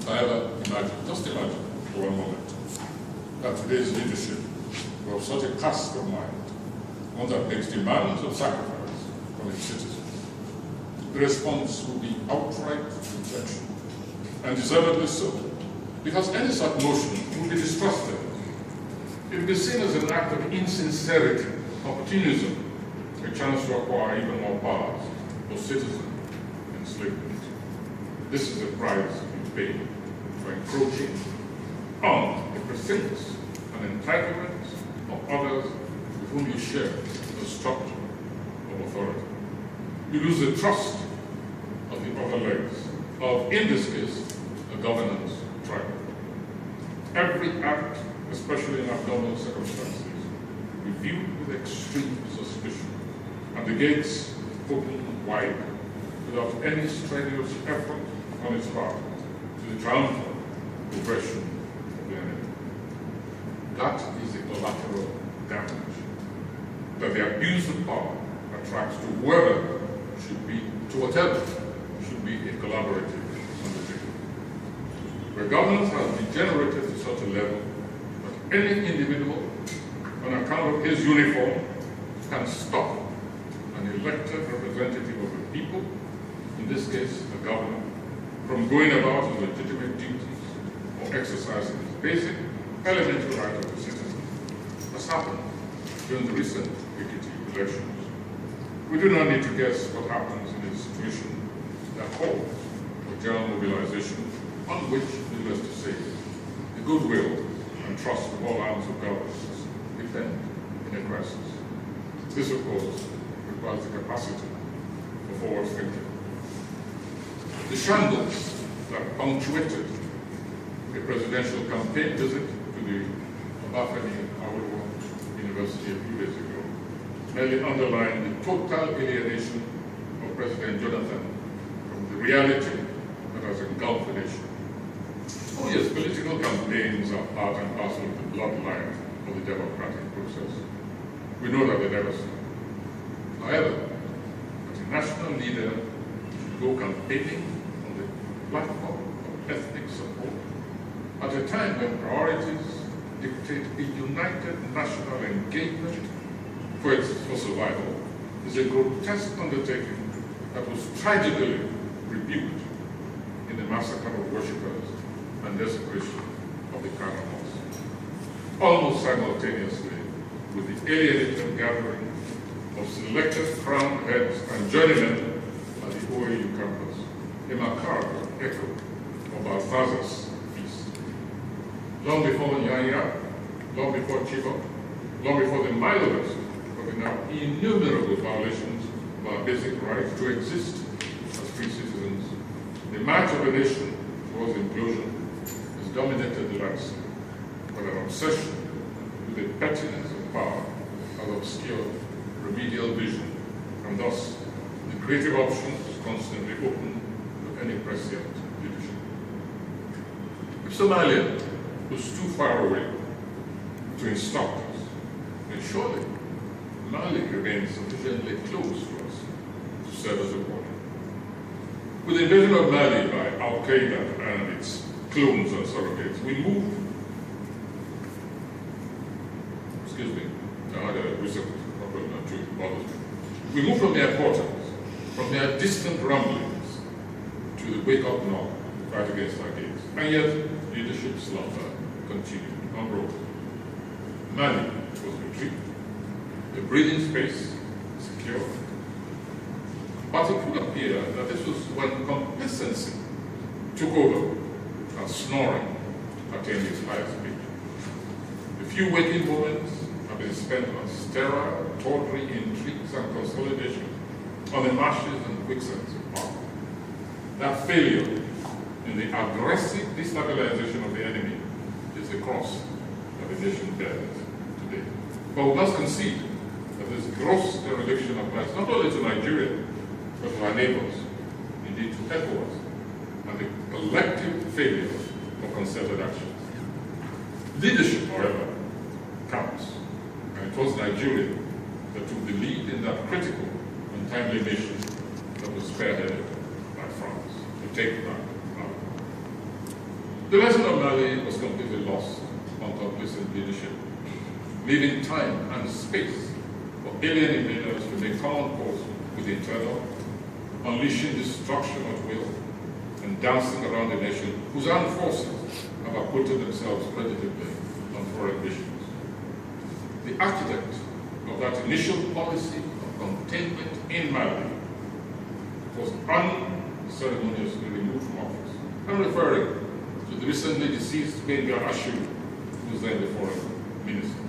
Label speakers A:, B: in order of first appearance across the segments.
A: However, just imagine for one moment, that today's leadership will have such a cast of mind, one that makes demands of sacrifice from its citizens. The response will be outright rejection, and deservedly so, because any such motion will be distrusted. It will be seen as an act of insincerity, opportunism, a chance to acquire even more powers for citizen enslavement. This is the price you pay for encroaching on the precincts and entitlements of others with whom you share the structure of authority. You lose the trust of the other legs of, in this case, the governance tribe. Every act, especially in abnormal circumstances, reviewed with extreme suspicion, and the gates open wide without any strenuous effort on its part to the triumphant progression of the enemy. That is the collateral damage that the abuse of power attracts to whoever should be, to whatever should be a collaborative undertaking. Where governance has degenerated to such a level that any individual, on account of his uniform, can stop an elected representative of the people, in this case the governor, from going about his legitimate duties or exercising his basic elemental right of the citizen, as happened during the recent Ekiti elections. We do not need to guess what happens in a situation that calls for general mobilization, on which, needless to say, the goodwill and trust of all arms of government depend in a crisis. This, of course, requires the capacity for forward thinking. The shambles that punctuated a presidential campaign visit to the Obafemi Awolowo University a few days ago merely underlined the total alienation of President Jonathan from the reality that has engulfed the nation. Oh yes, political campaigns are part and parcel of the bloodline of the democratic process. We know that they never stop. However, as a national leader should go campaigning on the platform of ethnic support at a time when priorities dictate a united national engagement for survival is a grotesque undertaking that was tragically rebuked in the massacre of worshippers and desecration of the Kano Mosque. Almost simultaneously with the alienated gathering of selected crown heads and journeymen at the OAU campus, a macabre echo of Balthazar's feast. Long before Nyanya, long before Chibok, long before the mildest of the now innumerable violations of our basic right to exist as free citizens, the march of a nation towards implosion has dominated the landscape, but an obsession with the pettiness of power has obscured remedial vision, and thus the creative option is constantly open to any prescient leadership. If Somalia was too far away to instruct us, then surely Mali remains sufficiently close to us to serve as a border. With the invasion of Mali by Al-Qaeda and its clones and surrogates, we moved, I had a recent problem that truly bothers me. We moved from their importance, from their distant rumblings, to the wake-up knock right against our gates. And yet, leadership slumber continued unbroken. Mali was retrieved, the breathing space secure. But it would appear that this was when complacency took over and snoring attained its highest peak. The few waking moments have been spent on sterile, tawdry intrigues and consolidation on the marshes and quicksands of power. That failure in the aggressive destabilization of the enemy is the cross that the nation bears today. But we must concede that this gross dereliction applies not only to Nigeria, but to our neighbors, indeed to ECOWAS, and the collective failure of concerted action. Leadership, however, counts, and it was Nigeria that took the lead in that critical and timely mission that was spearheaded by France to take back power. The lesson of Mali was completely lost on complacent leadership, leaving time and space for alien invaders to make common cause with the internal, unleashing destruction at will, and dancing around a nation whose armed forces have acquitted themselves creditably on foreign missions. The architect of that initial policy of containment in Mali was unceremoniously removed from office. I'm referring to the recently deceased Benga Ashu, who was then the foreign minister,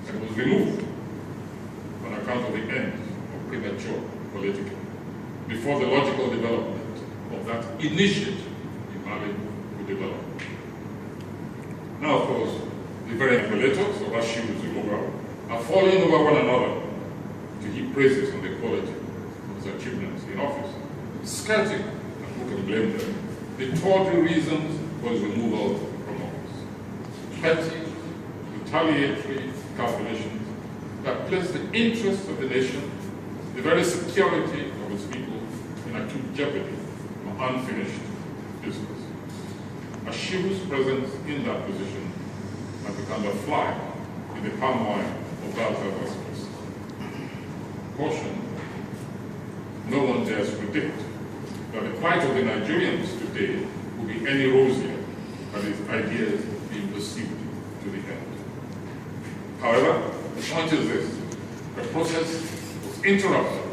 A: and was removed on account of the end of premature politicking, before the logical development of that initiative in Mali would develop. Now, of course, the very emulators of Ashu's removal are falling over one another to heap praises on the quality of his achievements in office, skirting, and who can blame them, the tawdry reasons for his removal from office. Petty, retaliatory calculations that place the interests of the nation, the very security of its people, in acute jeopardy from unfinished business. Ashu's presence in that position has become a fly in the palm oil of Balthazar's place. Caution, no one dares predict that the plight of the Nigerians today will be any rosier than his ideas being pursued to the end. However, the point is this: the process was interrupted,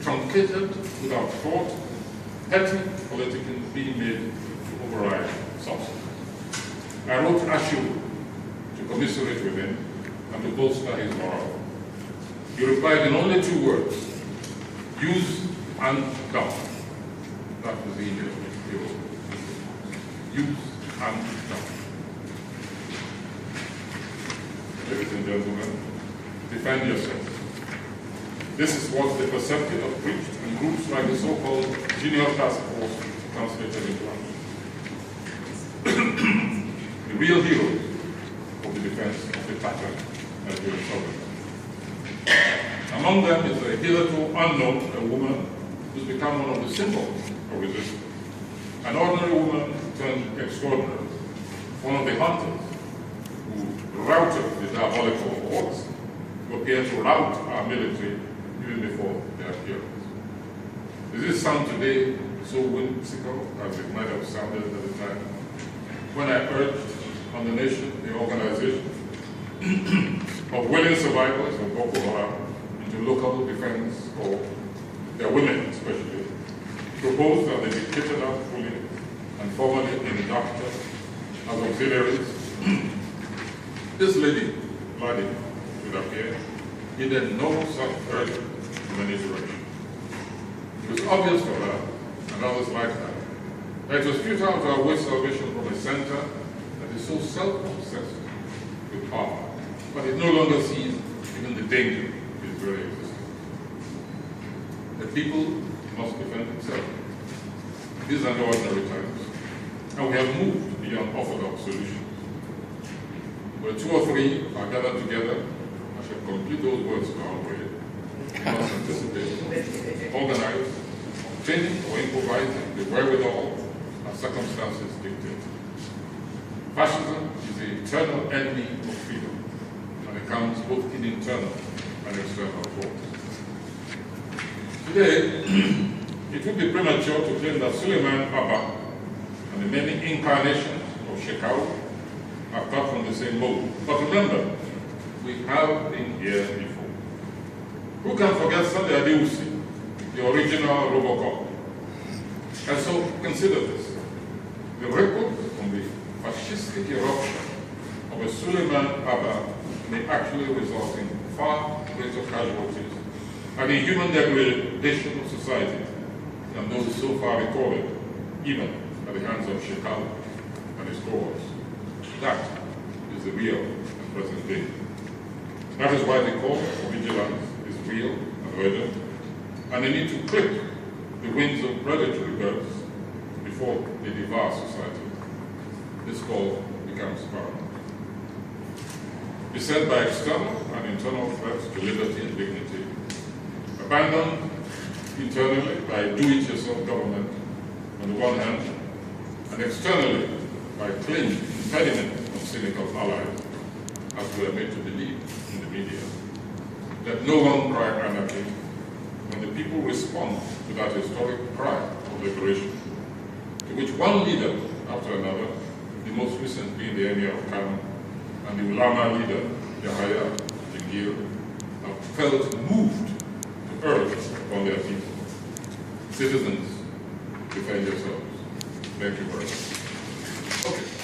A: truncated without thought, petty politicking being made to override substance. I wrote Ashu to commiserate with him and to bolster his morale. He replied in only 2 words: use and dump. That was the email which he wrote. Use and dump. Ladies and gentlemen, defend yourself. This is what the perceptive have preached, and groups like the so-called Junior Task Force translated into action. The real heroes of the defense of the tattered Nigerian sovereignty. Among them is a hitherto unknown woman who's become one of the symbols of resistance. An ordinary woman turned extraordinary, one of the hunters who routed the diabolical hordes, who appeared to rout our military even before their appearance. Does this sound today so whimsical as it might have sounded at the time when I urged on the nation the organization of willing survivors of Boko Haram into local defense for their women especially, proposed that they be kitted out fully and formally inducted as auxiliaries? This lady, would appear, needed no such urgent manipulation. It was obvious for her, and others like her, that it was futile to await salvation from a center that is so self-obsessed with power, but it no longer sees even the danger of its very existence. The people must defend themselves. These are no ordinary times, and we have moved beyond orthodox solutions. Where 2 or 3 are gathered together, I shall complete those words in our way. We must anticipate, organize, obtaining or improvising the wherewithal as circumstances dictate. Fascism is the eternal enemy of freedom, and it comes both in internal and external forms. Today, it would be premature to claim that Suleiman Abba and the many incarnations of Shekau are cut from the same mold. But remember, we have been here before. Who can forget Sunday Adewusi, the original Robo-Cop? And so consider this. The record from the fascistic eruption of a Suleiman Abba may actually result in far greater casualties and in human degradation of society than those so far recorded, even at the hands of Shekau and his cohorts. That is the real and present danger. That is why the call for vigilance is real and urgent, and they need to clip the wings of predatory birds before they devour society. This call becomes paramount. Beset by external and internal threats to liberty and dignity, abandoned internally by do-it-yourself government on the one hand, and externally by by claimed impediment of cynical allies, as we are made to believe in the media, that no one cry anarchy when the people respond to that historic cry of liberation, to which one leader after another, the most recent being the Emir of Kano and the Ulama leader, Yahya Jingir, have felt moved to urge upon their people. Citizens, defend yourselves. Thank you very much. Okay.